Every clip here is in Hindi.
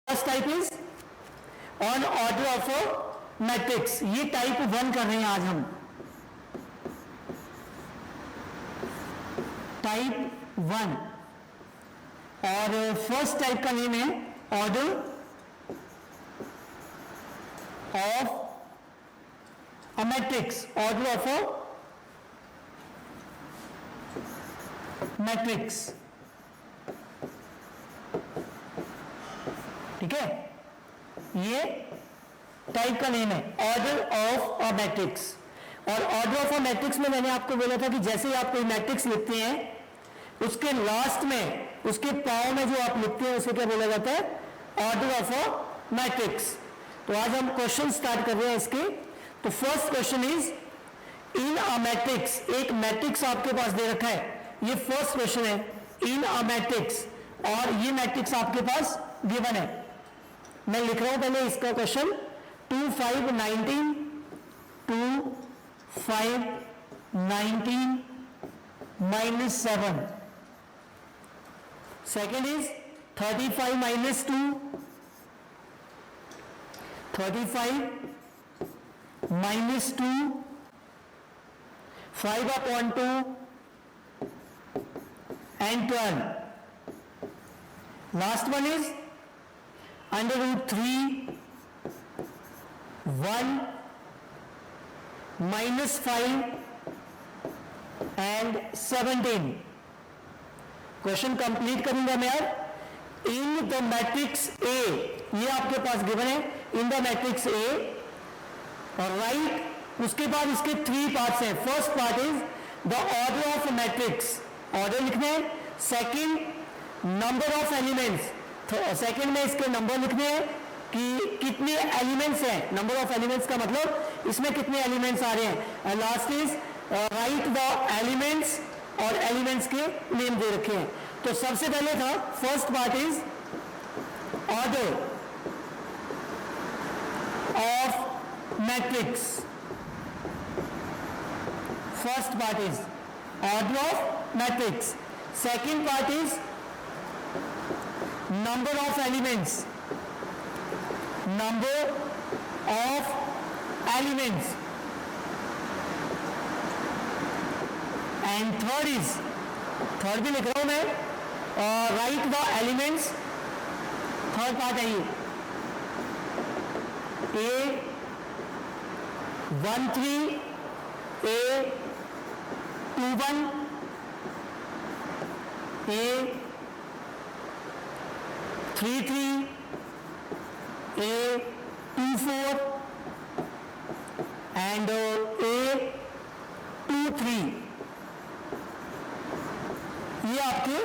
First type is on order of a matrix, ये टाइप 1 कर रहे हैं आज हम। टाइप 1 और फर्स्ट टाइप का नेम है order of a matrix, order of a matrix. ठीक है, ये टाइप का नेम है ऑर्डर ऑफ अ मैट्रिक्स। और ऑर्डर ऑफ अ मैट्रिक्स में मैंने आपको बोला था कि जैसे ही आप कोई मैट्रिक्स लिखते हैं उसके लास्ट में, उसके पाव में जो आप लिखते हैं उसे क्या बोला जाता है? Order of a matrix. तो आज हम क्वेश्चन स्टार्ट कर रहे हैं इसके। तो first question is in a matrix, एक मैट्रिक्स आपके पास दे रखा है, ये फर्स्ट क्वेश्चन है। इन अ मैट्रिक्स, और ये मैट्रिक्स आपके पास गिवन है। मैं लिख रहा हूं पहले इसका question. 2 5 19, 2 5 19 -7। Second is 35 -2, 35 -2, 5/2 and 12. Last one is √3 1 -5 and 17। Question complete करूंगा मैं अब। इन द मैट्रिक्स ए, ये आपके पास गिवन है, इन द मैट्रिक्स ए, और राइट उसके बाद इसके 3 पार्ट्स हैं। First part is the order of matrix, order लिखने हैं। Second number of elements, second में इसके नंबर लिखने हैं कि कितने एलिमेंट्स हैं। नंबर ऑफ एलिमेंट्स का मतलब इसमें कितने एलिमेंट्स आ रहे हैं। And last is write the elements, और एलिमेंट्स के नेम दे रखे हैं। तो सबसे पहले था first part is order of matrix. First part is order of matrix. Second part is number of elements, number of elements. And third is, third भी लिख रहा हूं मैं, right the elements. Third part है ये A13, A21, A33, A24 and A23। ये आपके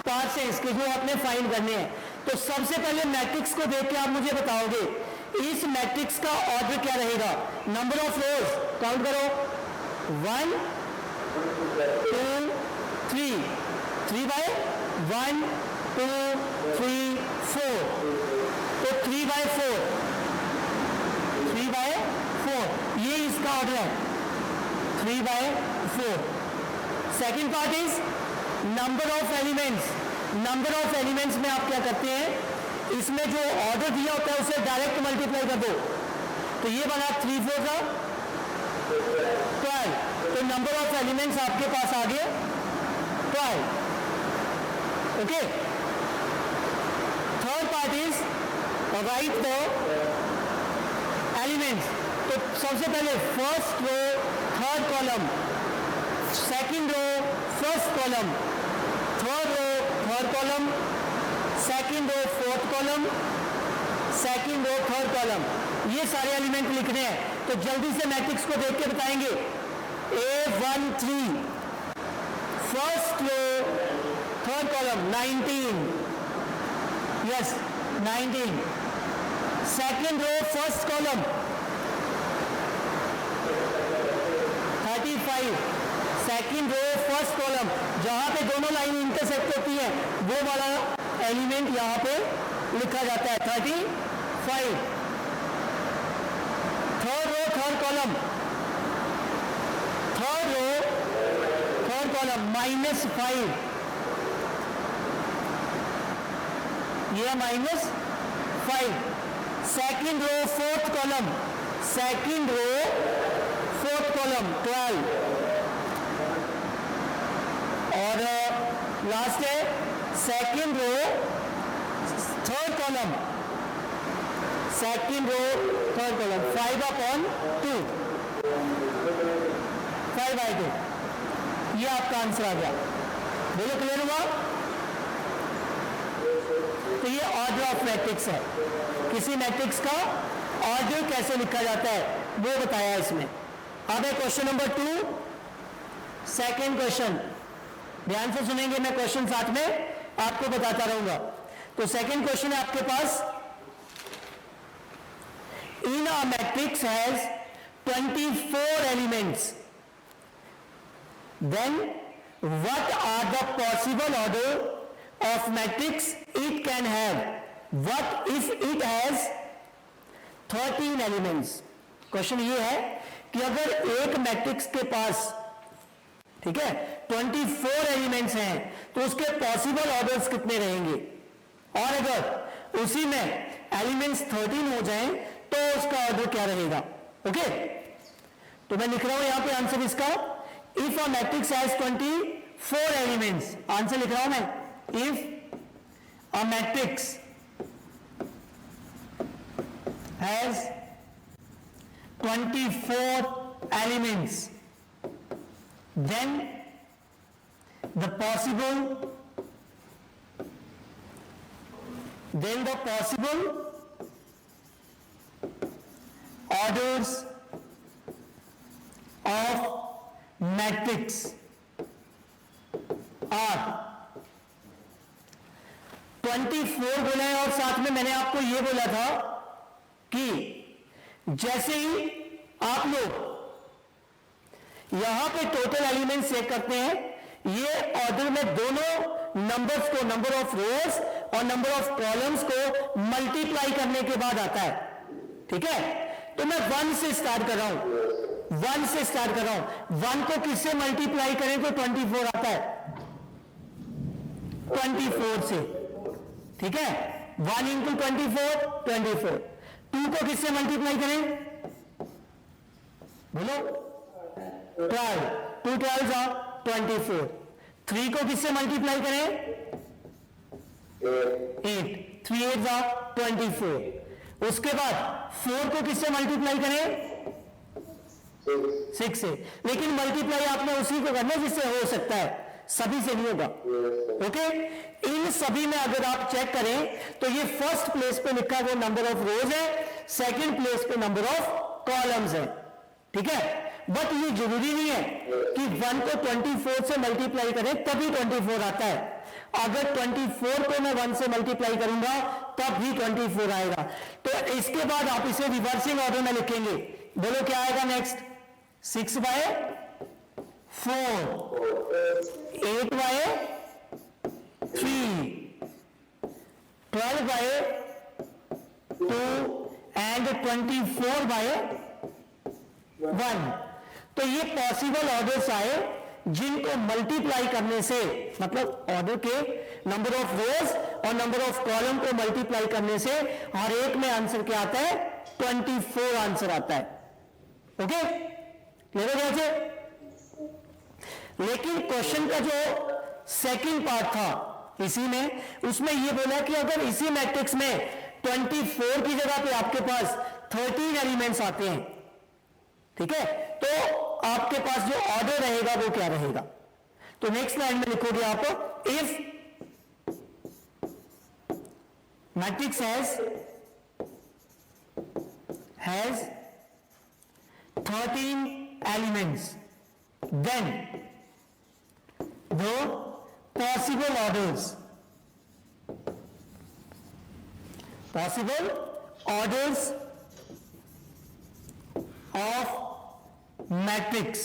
पार्ट्स हैं इसके जो आपने फाइंड करने हैं। तो सबसे पहले मैट्रिक्स को देख के आप मुझे बताओगे इस मैट्रिक्स का ऑर्डर क्या रहेगा। नंबर ऑफ रोज काउंट करो, 1 2 3, 3/1 2 3 4, तो 3/4, 3/4 ये इसका ऑर्डर है, 3/4। Second part is number of elements. Number of elements में आप क्या करते हैं, इसमें जो ऑर्डर दिया होता है उसे डायरेक्ट मल्टीप्लाई कर दो। तो ये बना 3 4 का 12, तो नंबर ऑफ एलिमेंट्स आपके पास आ गए 12। Okay, third part is write the elements. तो सबसे पहले first row third column, second row first column, third row third column, second row fourth column, second row third column, ये सारे एलिमेंट लिखने हैं। तो जल्दी से मैट्रिक्स को देख के बताएंगे। A13 first row third column 19, yes 19, second row first column 35, second row first column, जहां पे दोनों लाइन इंटरसेक्ट होती है वो वाला एलिमेंट यहां पे लिखा जाता है 35। Third row third column, third row third column -5, ये -5, second row fourth column, second row fourth column 12, और लास्ट है second row third column, second row third column 5/2, 5/2, ये आपका आंसर आ गया। बोलो क्लियर हुआ? तो ये ऑर्डर ऑफ मैट्रिक्स है, किसी मैट्रिक्स का ऑर्डर कैसे लिखा जाता है वो बताया इसमें। अब है क्वेश्चन नंबर 2, सेकंड क्वेश्चन, ध्यान से सुनेंगे, मैं क्वेश्चन साथ में आपको बताता रहूंगा। तो सेकंड क्वेश्चन है आपके पास, in a matrix has 24 elements, then what are the possible order of matrix it can have? What if it has 13 elements? Question ये है कि अगर एक मैट्रिक्स के पास, ठीक है, 24 एलिमेंट्स हैं तो उसके पॉसिबल ऑर्डर्स कितने रहेंगे, और अगर उसी में एलिमेंट्स 13 हो जाएं तो उसका ऑर्डर क्या रहेगा। ओके, तो मैं लिख रहा हूं यहां पे आंसर इसका, if a matrix has 24 elements, answer लिख रहा हूं मैं, if a matrix has 24 elements, then the possible orders of matrix are 24 बोला है, और साथ में मैंने आपको यह बोला था कि जैसे ही आप लोग यहां पे टोटल एलिमेंट चेक करते हैं, ये ऑर्डर में दोनों नंबर्स को, नंबर ऑफ रोज और नंबर ऑफ कॉलम्स को मल्टीप्लाई करने के बाद आता है। ठीक है, तो मैं 1 से स्टार्ट कर रहा हूं, 1 से स्टार्ट कर रहा हूं। 1 को किससे मल्टीप्लाई करें तो 24 आता है, 24 से। ठीक है, 1 इंटू 24, 24। 2 को किससे मल्टीप्लाई करें, बोलो, 12, 2 12 are 24। 3 को किससे मल्टीप्लाई करें, 8, 3 8 are 24। उसके बाद 4 को किससे मल्टीप्लाई करें, 6 से। लेकिन मल्टीप्लाई आपने उसी को करना जिससे हो सकता है, सभी से नहीं होगा। ओके, इन सभी में अगर आप चेक करें तो ये फर्स्ट प्लेस पे लिखा वो नंबर ऑफ रोज है, सेकंड प्लेस पे नंबर ऑफ कॉलम्स है। ठीक है, बट ये जरूरी नहीं है कि 1 को 24 से मल्टीप्लाई करें तभी 24 आता है। अगर 24 को मैं 1 से मल्टीप्लाई करूंगा तब भी 24 आएगा। तो इसके बाद आप इसे रिवर्सिंग ऑर्डर में लिखेंगे। बोलो क्या आएगा नेक्स्ट, 6/4, 8/3, 12/2 एंड 24/1। तो ये पॉसिबल ऑर्डर्स आए जिनको मल्टीप्लाई करने से, मतलब ऑर्डर के नंबर ऑफ रोज और नंबर ऑफ कॉलम को मल्टीप्लाई करने से हर एक में आंसर क्या आता है, 24 आंसर आता है। ओके, क्लियर हो गया? लेकिन क्वेश्चन का जो सेकंड पार्ट था इसी में, उसमें यह बोला कि अगर इसी मैट्रिक्स में 24 की जगह पे आपके पास 13 एलिमेंट्स आते हैं, ठीक है, तो आपके पास जो ऑर्डर रहेगा वो क्या रहेगा। तो नेक्स्ट लाइन में लिखोगे आप, if matrix has 13 elements, then the possible orders of matrix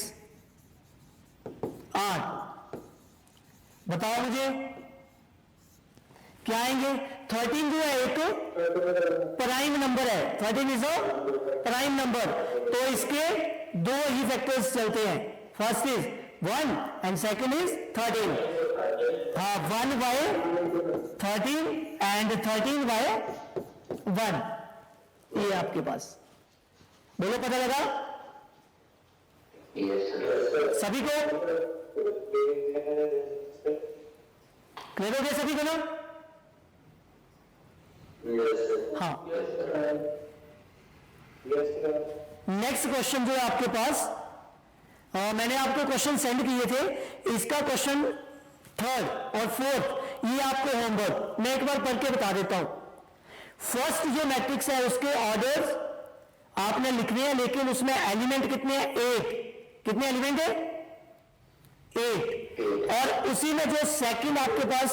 are, बताओ मुझे क्या आएंगे। 13 जो है एक प्राइम नंबर है, 13 इज अ प्राइम नंबर, तो इसके दो ही फैक्टर्स चलते हैं, first is 1 and second is 13। हाँ, 1/13 13 एंड 13 बाय 1, ये आपके पास। बोलो पता लगा सभी को? क्लियर हो गया सभी को ना? हाँ। नेक्स्ट क्वेश्चन जो है आपके पास, मैंने आपको क्वेश्चन सेंड किए थे, इसका क्वेश्चन थर्ड और फोर्थ ये आपको होमवर्क मैं एक बार पढ़ के बता देता हूं। फर्स्ट जो मैट्रिक्स है उसके ऑर्डर्स आपने लिखने हैं, लेकिन उसमें एलिमेंट कितने हैं? 8। कितने एलिमेंट है? 8। और उसी में जो सेकंड आपके पास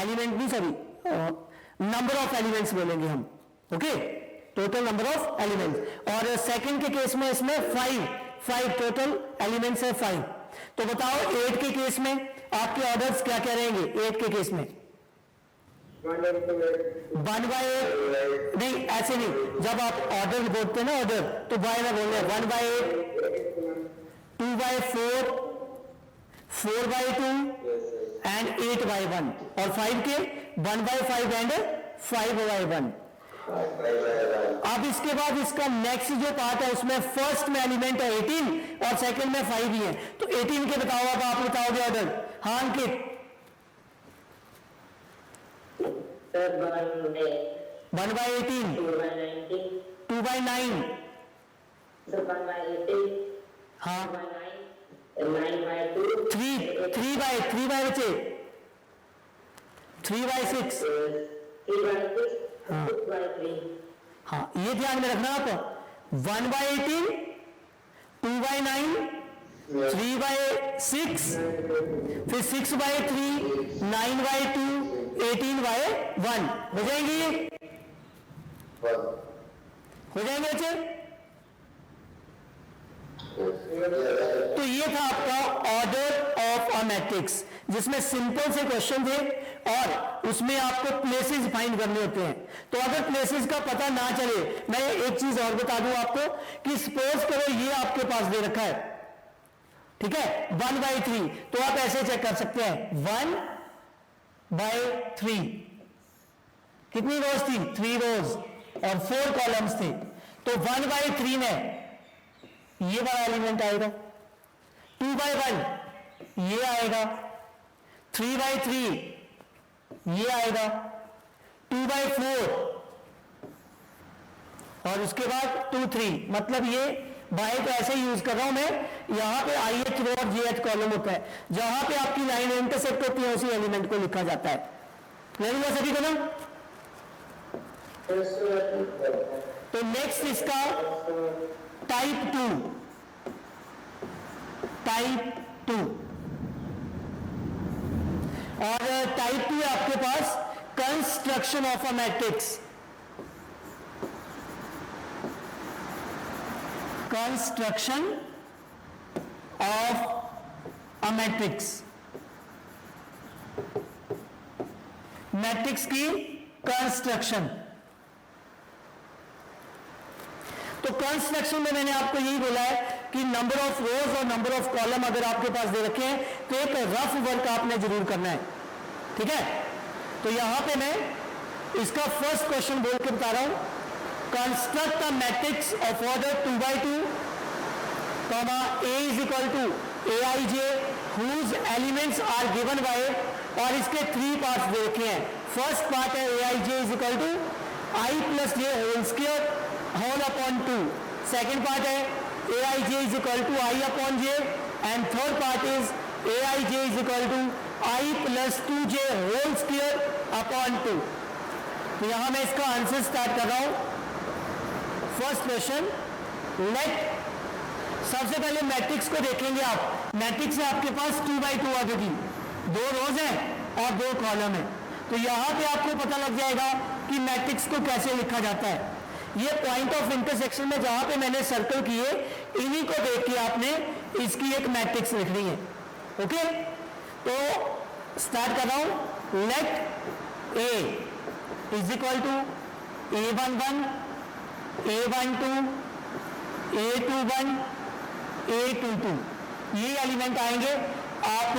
एलिमेंट नहीं, सॉरी, नंबर ऑफ एलिमेंट्स बोलेंगे हम, okay, total number of elements. और सेकंड के केस में इसमें 5 टोटल एलिमेंट्स है 5। तो बताओ 8 के केस में आपके ऑर्डर्स क्या क्या रहेंगे? 8 के केस में 1 बाय 8 नहीं, ऐसे नहीं, जब आप ऑर्डर बोलते हैं ना ऑर्डर, तो बाय में बोल रहे हैं 1 by 8, 2 by 4, 4 by 2 and 8 by 1। और 5 के 1 बाय 5 एंड 5 बाय 1। अब इसके बाद इसका नेक्स्ट जो पार्ट है उसमें फर्स्ट में एलिमेंट है 18 और सेकंड में 5 ही है। तो 18 के बताओ, अब आप बताओगे ऑर्डर। हाँ अंकित, 1 बाय 18, 2 बाय 9, हाँ, 3 बाय बचे, 3 बाय 6, हाँ, ये ध्यान में रखना आप। 1 बाय 18, 2 बाय 9, 3 बाय 6, फिर 6 बाय 3, 9 बाय 2, 18 बाय 1 हो जाएंगे, हो जाएंगे बच्चे? तो ये था आपका ऑर्डर ऑफ अ मैट्रिक्स, जिसमें सिंपल से क्वेश्चन थे और उसमें आपको प्लेसेस फाइंड करने होते हैं। तो अगर प्लेसेस का पता ना चले, मैं एक चीज और बता दूं आपको कि सपोज करो ये आपके पास दे रखा है, ठीक है, 1 बाय 3, तो आप ऐसे चेक कर सकते हैं 1 बाय 3, कितनी रोज थी? 3 रोज और 4 कॉलम्स थे। तो 1 बाय 3 में ये वाला एलिमेंट आएगा, 2 बाय 1 ये आएगा, 3 बाय 3 ये आएगा, 2 बाय 4 और उसके बाद 2 3। मतलब ये बाय को ऐसे यूज कर रहा हूं मैं, यहां पे IH रो और JH कॉलम होता है, जहां पे आपकी लाइन इंटरसेक्ट होती है उसी एलिमेंट को लिखा जाता है। क्लियर हुआ सभी को ना? तो नेक्स्ट इसका टाइप 2 और टाइप 2 है आपके पास construction of a matrix. Construction of a matrix, matrix की कंस्ट्रक्शन। तो कंस्ट्रक्शन में मैंने आपको यही बोला है कि नंबर ऑफ रोज और नंबर ऑफ कॉलम अगर आपके पास दे रखे हैं तो एक रफ वर्क आपने जरूर करना है, ठीक है। तो यहां पे मैं इसका फर्स्ट क्वेश्चन बोल के बता रहा हूं, construct a matrix of order 2 by 2, A is equal to Aij whose elements are given by, और इसके 3 पार्ट्स दे रखे हैं। फर्स्ट पार्ट है Aij is equal to I plus j whole square whole upon 2। Second part है Aij is equal to I upon j, and third part is Aij is equal to I plus 2j whole square upon 2। तो यहां मैं इसका आंसर स्टार्ट कर रहा हूं। फर्स्ट क्वेश्चन, लेट, सबसे पहले मैट्रिक्स को देखेंगे आप। मैट्रिक्स है आपके पास 2 by 2 आगे 2 रोज हैं और 2 कॉलम है। तो यहां पे आपको पता लग जाएगा कि मैट्रिक्स को कैसे लिखा जाता है। ये पॉइंट ऑफ इंटरसेक्शन में जहां पे मैंने सर्कल किए, इन्हीं को देख के आपने इसकी एक मैट्रिक्स लिखनी है, ओके। तो स्टार्ट कर रहा हूं, let A is equal to A11, A12, A21, A22, ये एलिमेंट आएंगे। आप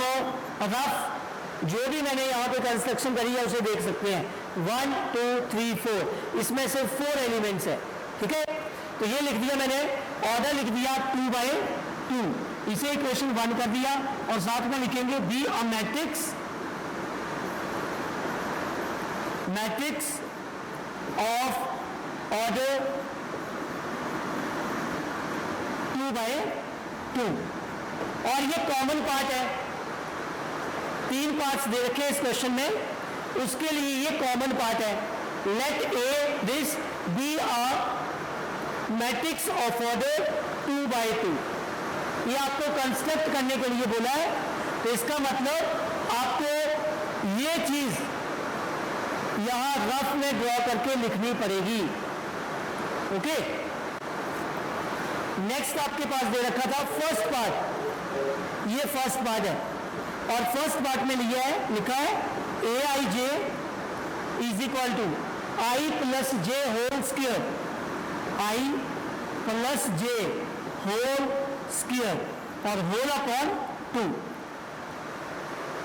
रफ जो भी मैंने यहाँ पे कंस्ट्रक्शन करी है उसे देख सकते हैं, 1 2 3 4, इसमें सिर्फ 4 एलिमेंट्स है, ठीक है। तो ये लिख दिया मैंने, ऑर्डर लिख दिया 2/2, इसे इक्वेशन 1 कर दिया, और साथ में लिखेंगे B a matrix of order 2/2, और ये कॉमन पार्ट है, 3 पार्ट्स दे रखे हैं इस क्वेश्चन में, उसके लिए ये कॉमन पार्ट है। Let A this be a matrix of order 2/2, ये आपको कंस्ट्रक्ट करने के लिए बोला है, तो इसका मतलब आपको ये चीज यहां रफ में ड्रॉ करके लिखनी पड़ेगी, ओके। नेक्स्ट आपके पास दे रखा था फर्स्ट पार्ट, ये फर्स्ट पार्ट है, और फर्स्ट पार्ट में लिखा है A i j is equal to i plus j whole square, i plus j whole square और होल अपॉन 2,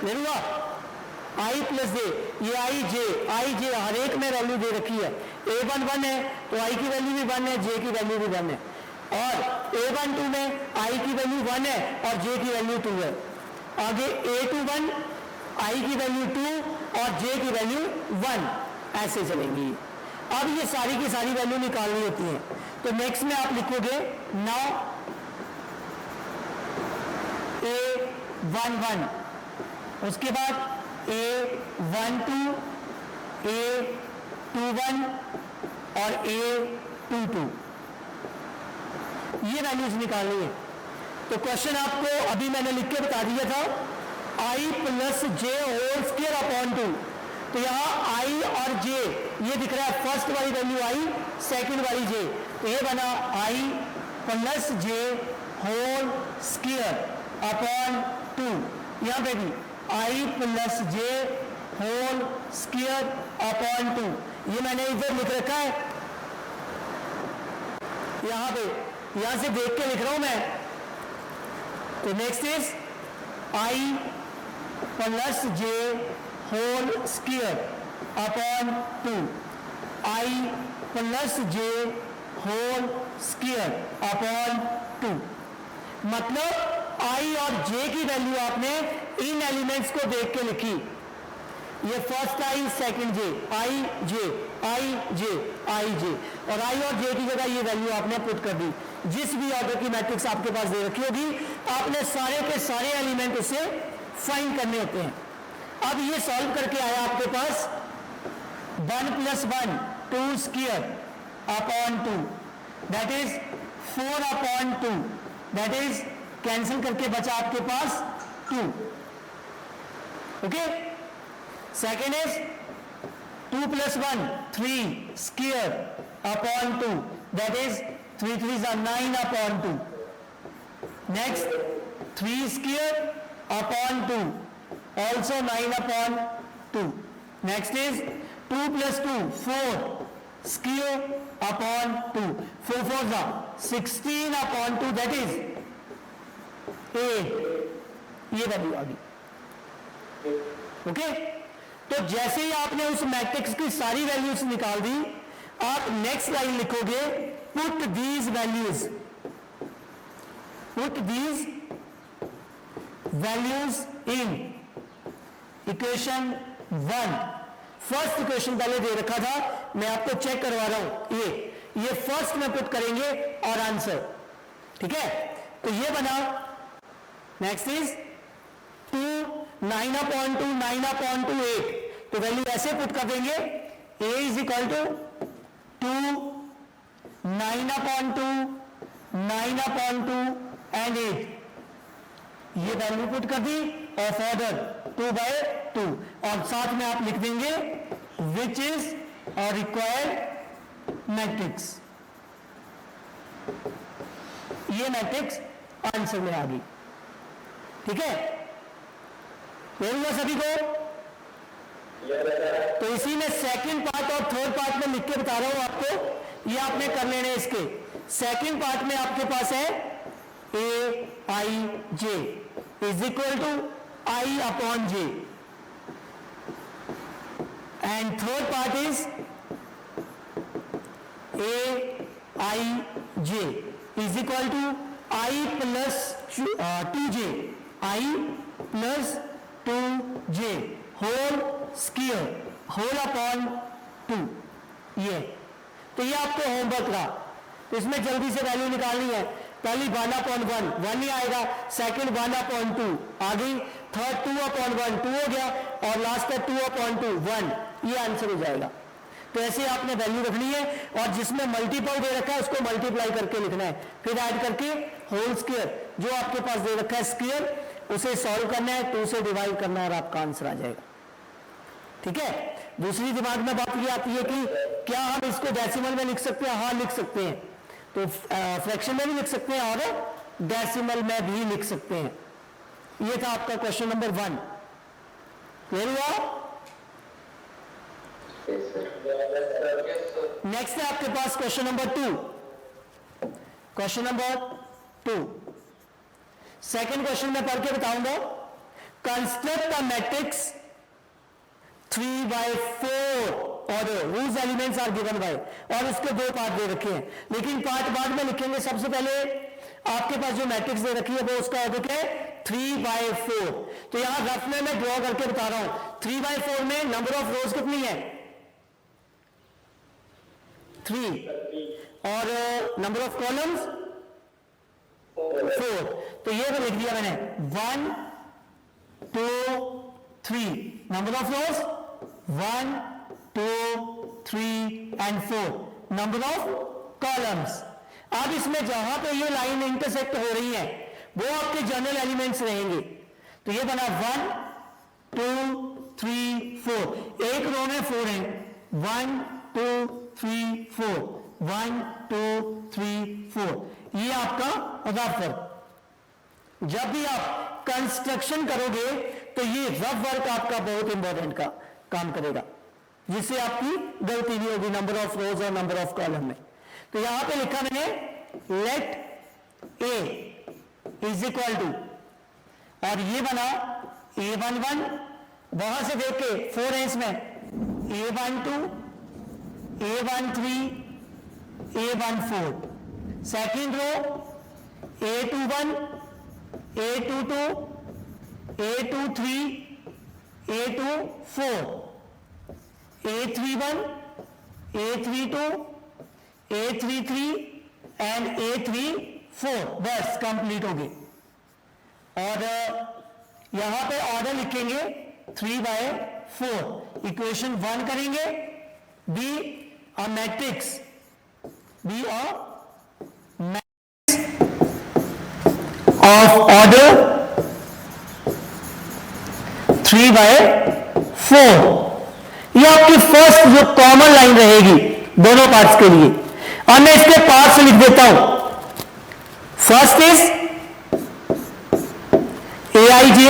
ले लूंगा आई प्लस जे, ये आई जे हर एक में वैल्यू दे रखी है, a1 1 है तो आई की वैल्यू भी 1 है, जे की वैल्यू भी 1 है, और a1 2 में आई की वैल्यू 1 है और जे की वैल्यू 2 है, आगे a2 1 आई की वैल्यू 2 और जे की वैल्यू 1, ऐसे चलेंगी। अब ये सारी की सारी वैल्यू निकालनी होती है, तो नेक्स्ट में आप लिखोगे नाउ a1 1, उसके बाद a1 2, a2 1 और a2 2, ये वैल्यूज निकालनी है। तो क्वेश्चन आपको अभी मैंने लिख के बता दिया था, आई plus j whole square upon 2, तो यहां आई और जे ये दिख रहा है, फर्स्ट वाली वैल्यू आई, सेकंड वाली जे, तो ये बना आई plus j whole square upon 2, यहां पे भी आई plus j whole square upon 2, ये मैंने इधर लिख रखा है, यहां पे, यहां से देख के लिख रहा हूं मैं। तो next is i plus j whole square upon 2, i plus j whole square upon 2, मतलब आई और जे की वैल्यू आपने इन एलिमेंट्स को देख के लिखी, ये फर्स्ट आई सेकंड जे, आई जे आई जे आई जे, और आई और जे की जगह ये वैल्यू आपने पुट कर दी। जिस भी ऑर्डर की मैट्रिक्स आपके पास दे रखी होगी, आपने सारे के सारे एलिमेंट उसे फाइंड करने होते हैं। अब ये सॉल्व करके आया आपके पास 1 + 1 2 square upon 2, that is 4 upon 2, that is cancel करके बचा आपके पास 2, okay. Second is 2 + 1 3 square upon 2, that is 3 3s are 9 upon 2. Next 3 square upon 2, also 9 upon 2. Next is 2 + 2 4 square upon 2, 4 4s are 16 upon 2, that is 8, ये वैल्यू आ गई, ओके। तो जैसे ही आपने उस मैट्रिक्स की सारी वैल्यूज निकाल दी, आप नेक्स्ट लाइन लिखोगे put these values in equation 1। First equation पहले दे रखा था, मैं आपको चेक करवा रहा हूं, ये फर्स्ट में पुट करेंगे और आंसर, ठीक है। तो ये बना, नेक्स्ट इज 2 9 upon 2 9 upon 2 8, तो वैल्यू ऐसे पुट कर देंगे, a is equal to 2 9 upon 2 9 upon 2 and 8, ये वैल्यू पुट कर दी ऑफ ऑर्डर 2/2, और साथ में आप लिख देंगे विच इज और रिक्वायर्ड मैट्रिक्स, ये मैट्रिक्स आंसर में आ गई, ठीक है। बोलूंगा सभी को, तो इसी में सेकंड पार्ट और थर्ड पार्ट में लिख के बता रहा हूं आपको, ये आपने कर लेने इसके। सेकंड पार्ट में आपके पास है A i j is equal to i upon j, and third part is aij is equal to I plus 2j, I plus 2j whole square whole upon 2। ये तो ये आपको होमवर्क रहा, तो इसमें जल्दी से वैल्यू निकालनी है। पहली 1/1 1 ही आएगा, सेकंड 1/2 आ गई, थर्ड 2/1 2 हो गया, और लास्ट है 2/2 1। ये आंसर हो जाएगा। तो ऐसे आपने वैल्यू रखनी है, और जिसमें मल्टीपल दे रखा है उसको मल्टीप्लाई करके लिखना है, फिर ऐड करके होल स्क्वायर जो आपके पास दे रखा है स्क्वायर उसे सॉल्व करना है, 2 से डिवाइड करना है और आपका आंसर आ जाएगा। ठीक है। दूसरी दिमाग में बात ये आती है कि क्या हम इसको डेसिमल में लिख सकते हैं? हाँ लिख सकते हैं, तो फ्रैक्शन में भी लिख सकते हैं और डेसिमल में भी लिख सकते हैं। ये था आपका क्वेश्चन नंबर 1। क्लियर हुआ? नेक्स्ट है आपके पास question number 2। Question number 2 second question में पढ़ के बताऊंगा। Construct a matrix 3/4 order whose elements are given by, और इसके 2 पार्ट दे रखे हैं, लेकिन पार्ट बाद में लिखेंगे। सबसे पहले आपके पास जो मैट्रिक्स दे रखी है वो उसका ऑर्डर क्या है? 3/4। तो यहां रफ में मैं ड्रॉ करके बता रहा हूं। 3/4 में नंबर ऑफ रोज कितनी है? 3, और नंबर ऑफ कॉलम्स 4। तो ये तो लिख दिया मैंने 1 2 3, number of rose 1 2 3 and 4, number of columns. अब इसमें जहां पे ये लाइन इंटरसेक्ट हो रही है वो आपके जनरल एलिमेंट्स रहेंगे। तो ये बना 1 2 3 4, एक रो में 4 है, 1 2 3 4 1 2 3 4। ये आपका रफ वर्क। जब भी आप कंस्ट्रक्शन करोगे तो ये रफ वर्क आपका बहुत इंपॉर्टेंट का काम करेगा, जिससे आपकी गलती नहीं होगी नंबर ऑफ रोज और नंबर ऑफ कॉलम में। तो यहां पे लिखा मैंने let A is equal to, और ये बना A11, वहां से देख के 4 है इसमें, A12 A13 A14, second row A21 A22 A23 A24 A31 A32 A33 and A34। बस कंप्लीट हो गई। और यहां पे ऑर्डर लिखेंगे 3/4। इक्वेशन 1 करेंगे, B a matrix, B a matrix of order 3/4। ये आपकी फर्स्ट जो कॉमन लाइन रहेगी दोनों पार्ट्स के लिए। और मैं इसके पार्ट्स लिख देता हूं। फर्स्ट इज AIJ,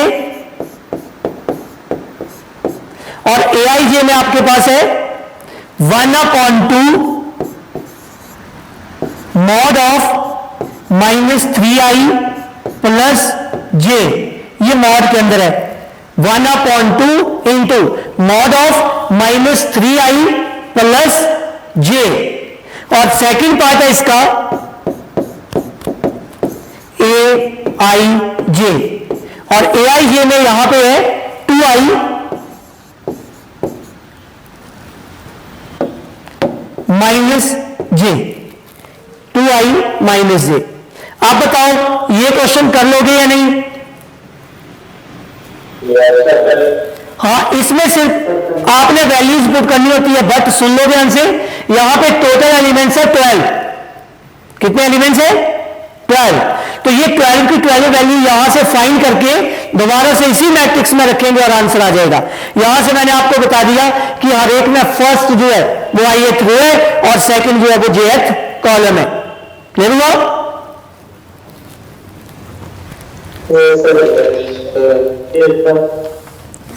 और AIJ में आपके पास है 1/2 mod of -3i plus j। ये मॉड के अंदर है 1/2 into mod of -3i plus j। और सेकंड पार्ट है इसका AIJ, और AIJ में यहां पे है 2i minus j, 2i minus j। आप बताओ ये क्वेश्चन कर लोगे या नहीं? हाँ, इसमें सिर्फ आपने वैल्यूज पुट करनी होती है, बट सुन लो ध्यान से, यहां पे टोटल एलिमेंट्स है 12। कितने एलिमेंट्स है? 12। तो ये 12 की 12 वैल्यू यहां से फाइंड करके दोबारा से इसी मैट्रिक्स में रखेंगे और आंसर आ जाएगा। यहां से मैंने आपको बता दिया कि हर एक में फर्स्ट जो है वो ith रो है और सेकंड जो है वो jth कॉलम है। क्लियर हुआ?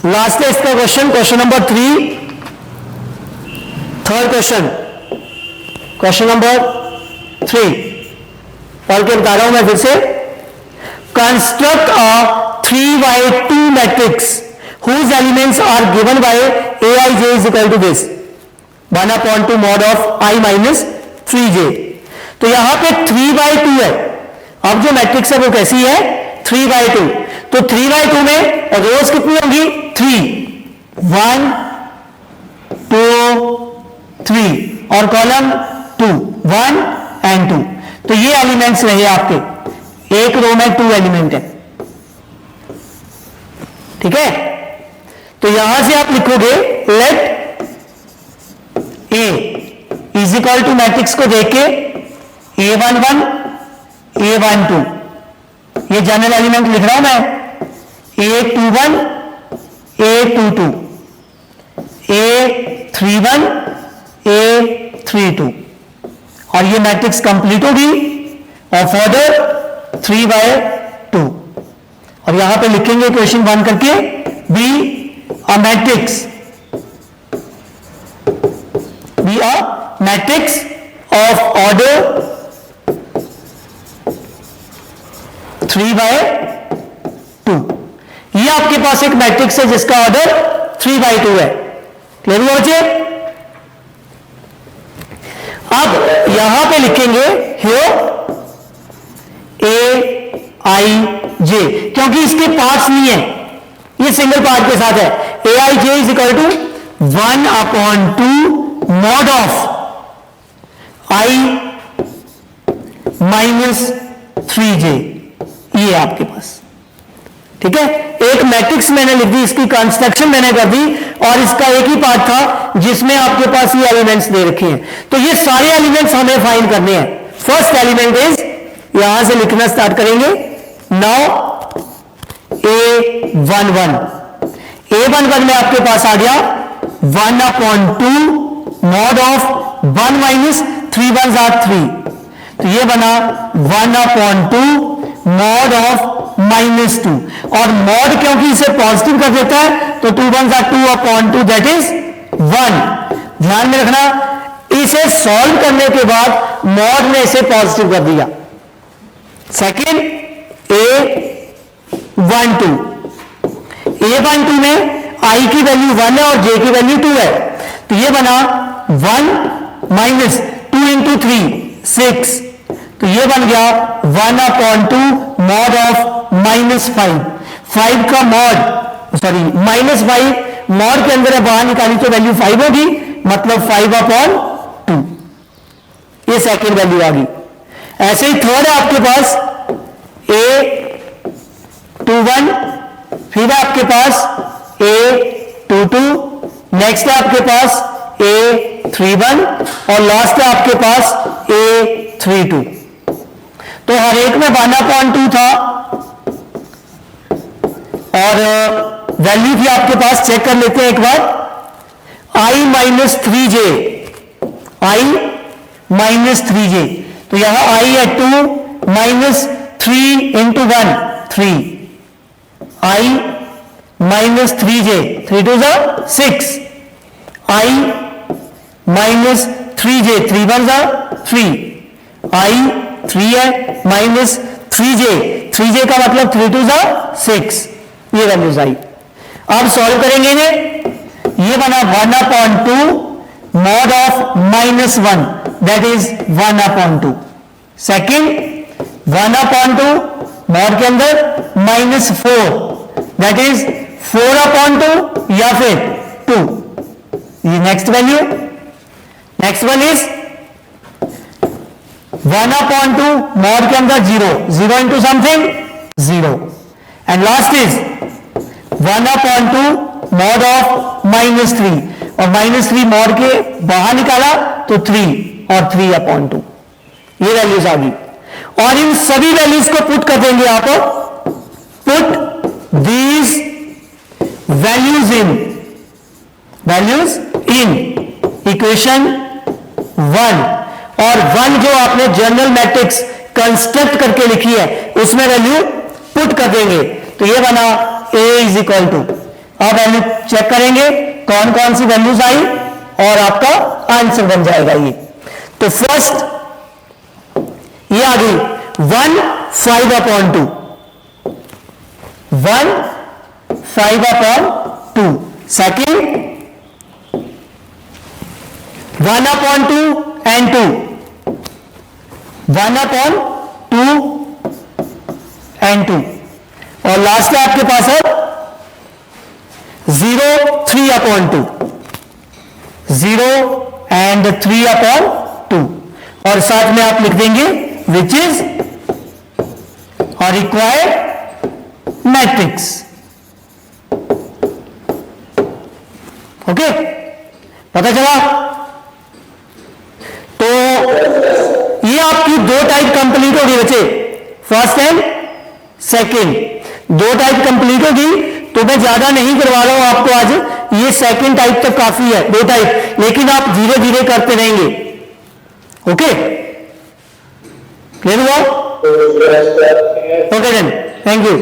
लास्ट है इसका question, question number 3, third question, question number 3 पढ़ के बता रहा हूं मैं फिर से। Construct a 3/2 matrix whose elements are given by aij is equal to this 1/2 mod of i minus 3j। तो यहां पे 3/2 है। अब जो मैट्रिक्स है वो कैसी है? 3/2। तो 3/2 में रोज कितनी होंगी? 3, 1 2 3 और कॉलम 2, 1 एंड 2। तो ये एलिमेंट्स रहे आपके, एक रो में 2 एलिमेंट है। ठीक है, तो यहां से आप लिखोगे let A is equal to matrix को देख के a11 a12, ये जनरल एलिमेंट लिख रहा हूं मैं, a21 a22 a31 a32 और ये मैट्रिक्स कंप्लीट होगी ऑफ ऑर्डर 3/2। और यहां पे लिखेंगे क्वेश्चन 1 करके B a matrix of order 3/2। ये आपके पास एक मैट्रिक्स है जिसका ऑर्डर 3/2 है। क्लियर हुआ बच्चे? अब यहां पे लिखेंगे हियर ए आई जे, क्योंकि इसके पार्ट्स नहीं है, ये सिंगल पार्ट के साथ है। A i j is equal to 1/2 mod of i minus 3j, ये आपके पास। ठीक है, एक मैट्रिक्स मैंने लिख दी, इसकी कंस्ट्रक्शन मैंने कर दी और इसका एक ही पार्ट था जिसमें आपके पास ये एलिमेंट्स दे रखे हैं। तो ये सारे एलिमेंट्स हमें फाइंड करने हैं। फर्स्ट एलिमेंट इज, यहां से लिखना स्टार्ट करेंगे, नाउ a11 में आपके पास आ गया 1/2 mod of 1 minus 3 1s are 3, तो ये बना 1/2 mod ऑफ -2। और mod क्योंकि इसे पॉजिटिव कर देता है तो 2 1s are 2/2, दैट इज 1। ध्यान में रखना, इसे सॉल्व करने के बाद mod ने इसे पॉजिटिव कर दिया। सेकेंड a12 में i की वैल्यू 1 है और j की वैल्यू 2 है, तो ये बना 1 माइनस 2 इंटू 3 6, तो ये बन गया 1/2 mod ऑफ -5। 5 का मॉड -5 मॉड के अंदर बाहर निकाली तो वैल्यू 5 होगी, मतलब 5/2, ये सेकेंड वैल्यू आ गई। ऐसे ही थर्ड है आपके पास a21, फिर है आपके पास a22, नेक्स्ट है आपके पास a31 और लास्ट है आपके पास a32। तो हर एक में 1/2 था और वैल्यू भी आपके पास चेक कर लेते हैं एक बार। i माइनस 3j, तो यहां i है 2 minus 3 into 1 3, i minus 3j 3 2 6, i minus 3j 3 1 3, i 3 है माइनस 3j का मतलब 3 2 6, ये वैल्यूज आई। अब सॉल्व करेंगे इन्हें, ये बना 1/2 mod of -1, that is 1/2। Second 1/2 mod के अंदर -4, दैट इज 4/2 या फिर 2। ये next value, next one is 1/2 mod के अंदर 0 into something 0, and last is 1/2 mod of -3, और -3 mod के बाहर निकाला तो 3 और 3/2, ये वैल्यूज आ गई। और इन सभी वैल्यूज को पुट कर देंगे आप, put these values in equation 1, और 1 जो आपने जनरल मैट्रिक्स कंस्ट्रक्ट करके लिखी है उसमें वैल्यू पुट कर देंगे, तो ये बना a इज इक्वल टू, अब वैल्यू चेक करेंगे कौन कौन सी वैल्यूज आई और आपका आंसर बन जाएगा ये। तो फर्स्ट ये आ गई 1 5/2, 1 5/2, सेकेंड 1/2 and 2, 1/2 and 2, और लास्ट में आपके पास है 0 3/2, 0 and 3/2, और साथ में आप लिख देंगे विच इज और रिक्वायर्ड मैट्रिक्स। ओके, पता चला? तो ये आपकी दो टाइप कंप्लीट होगी बच्चे, फर्स्ट एंड सेकंड। दो टाइप कंप्लीट होगी, तो मैं ज्यादा नहीं करवा रहा हूं आपको आज, ये सेकंड टाइप तक काफी है, दो टाइप, लेकिन आप धीरे धीरे करते रहेंगे। ओके, क्लियर हुआ? Okay then, thank you.